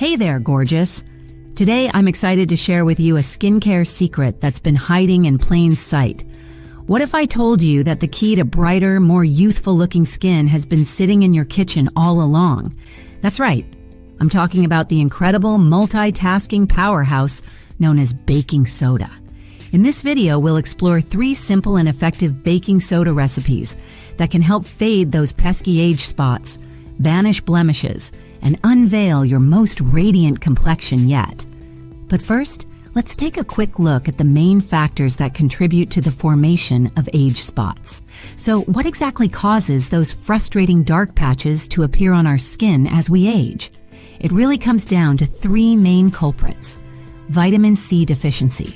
Hey there, gorgeous. Today I'm excited to share with you a skincare secret that's been hiding in plain sight. What if I told you that the key to brighter, more youthful-looking skin has been sitting in your kitchen all along? That's right. I'm talking about the incredible multitasking powerhouse known as baking soda. In this video, we'll explore 3 simple and effective baking soda recipes that can help fade those pesky age spots, banish blemishes, and unveil your most radiant complexion yet. But first, let's take a quick look at the main factors that contribute to the formation of age spots. So, what exactly causes those frustrating dark patches to appear on our skin as we age? It really comes down to 3 main culprits: vitamin C deficiency,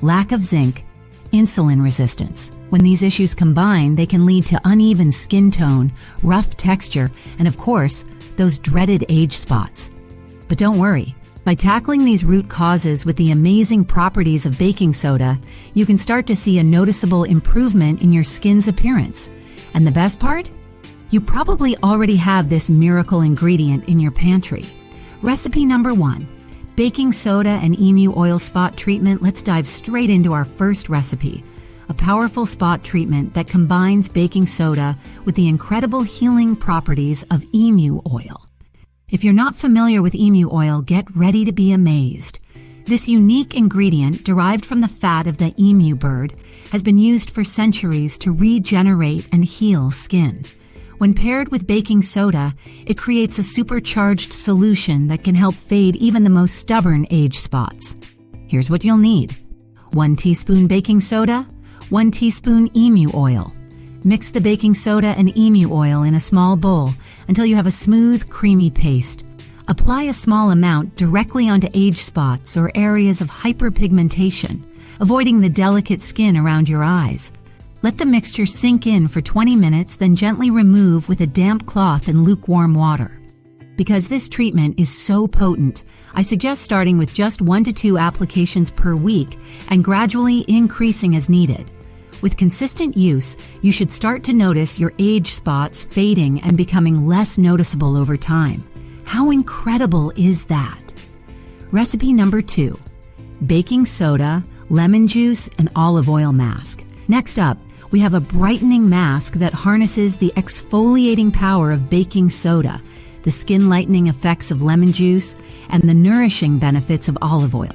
lack of zinc, insulin resistance. When these issues combine, they can lead to uneven skin tone, rough texture, and of course, those dreaded age spots. But don't worry. By tackling these root causes with the amazing properties of baking soda, you can start to see a noticeable improvement in your skin's appearance. And the best part? You probably already have this miracle ingredient in your pantry. Recipe number 1. Baking soda and emu oil spot treatment. Let's dive straight into our first recipe. A powerful spot treatment that combines baking soda with the incredible healing properties of emu oil. If you're not familiar with emu oil, get ready to be amazed. This unique ingredient, derived from the fat of the emu bird, has been used for centuries to regenerate and heal skin. When paired with baking soda, it creates a supercharged solution that can help fade even the most stubborn age spots. Here's what you'll need: 1 teaspoon baking soda, 1 teaspoon emu oil. Mix the baking soda and emu oil in a small bowl until you have a smooth, creamy paste. Apply a small amount directly onto age spots or areas of hyperpigmentation, avoiding the delicate skin around your eyes. Let the mixture sink in for 20 minutes, then gently remove with a damp cloth and lukewarm water. Because this treatment is so potent, I suggest starting with just 1 to 2 applications per week and gradually increasing as needed. With consistent use, you should start to notice your age spots fading and becoming less noticeable over time. How incredible is that? Recipe number 2. Baking soda, lemon juice, and olive oil mask. Next up, we have a brightening mask that harnesses the exfoliating power of baking soda, the skin lightening effects of lemon juice, and the nourishing benefits of olive oil.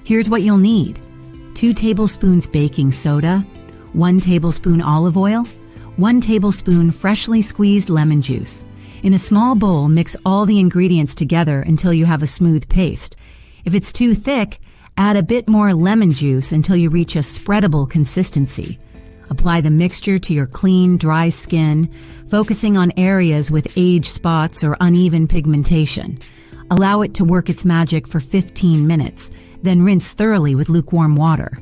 Here's what you'll need: 2 tablespoons baking soda, 1 tablespoon olive oil, 1 tablespoon freshly squeezed lemon juice. In a small bowl, mix all the ingredients together until you have a smooth paste. If it's too thick, add a bit more lemon juice until you reach a spreadable consistency. Apply the mixture to your clean, dry skin, focusing on areas with age spots or uneven pigmentation. Allow it to work its magic for 15 minutes, then rinse thoroughly with lukewarm water.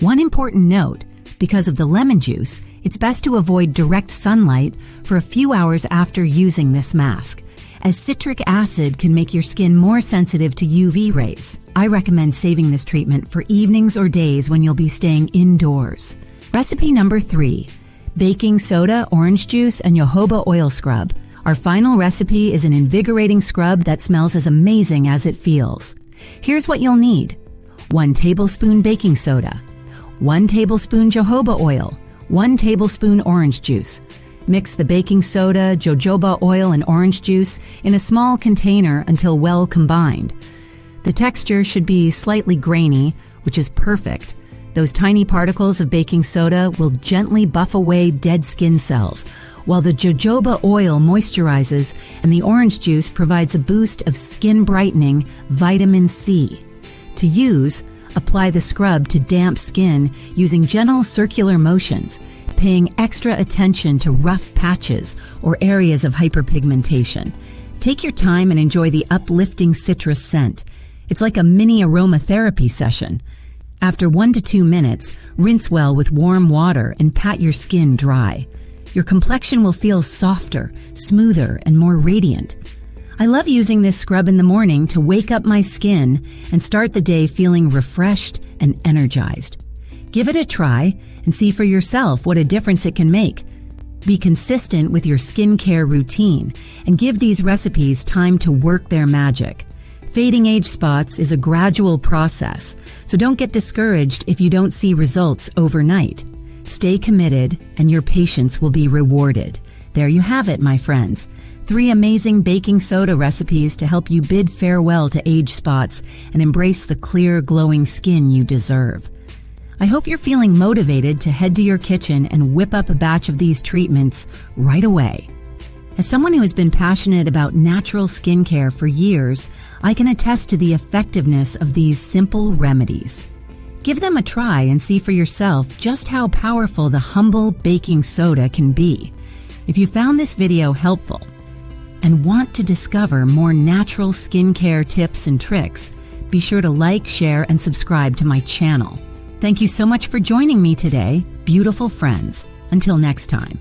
One important note: because of the lemon juice, it's best to avoid direct sunlight for a few hours after using this mask, as citric acid can make your skin more sensitive to UV rays. I recommend saving this treatment for evenings or days when you'll be staying indoors. Recipe number 3. Baking soda, orange juice, and jojoba oil scrub. Our final recipe is an invigorating scrub that smells as amazing as it feels. Here's what you'll need: 1 tablespoon baking soda, 1 tablespoon jojoba oil, 1 tablespoon orange juice. Mix the baking soda, jojoba oil, and orange juice in a small container until well combined. The texture should be slightly grainy, which is perfect. Those tiny particles of baking soda will gently buff away dead skin cells, while the jojoba oil moisturizes and the orange juice provides a boost of skin brightening vitamin C. To use, apply the scrub to damp skin using gentle circular motions, paying extra attention to rough patches or areas of hyperpigmentation. Take your time and enjoy the uplifting citrus scent. It's like a mini aromatherapy session. After 1 to 2 minutes, rinse well with warm water and pat your skin dry. Your complexion will feel softer, smoother, and more radiant. I love using this scrub in the morning to wake up my skin and start the day feeling refreshed and energized. Give it a try and see for yourself what a difference it can make. Be consistent with your skincare routine and give these recipes time to work their magic. Fading age spots is a gradual process, so don't get discouraged if you don't see results overnight. Stay committed, and your patience will be rewarded. There you have it, my friends. 3 amazing baking soda recipes to help you bid farewell to age spots and embrace the clear, glowing skin you deserve. I hope you're feeling motivated to head to your kitchen and whip up a batch of these treatments right away. As someone who has been passionate about natural skincare for years, I can attest to the effectiveness of these simple remedies. Give them a try and see for yourself just how powerful the humble baking soda can be. If you found this video helpful and want to discover more natural skincare tips and tricks, be sure to like, share, and subscribe to my channel. Thank you so much for joining me today, beautiful friends. Until next time.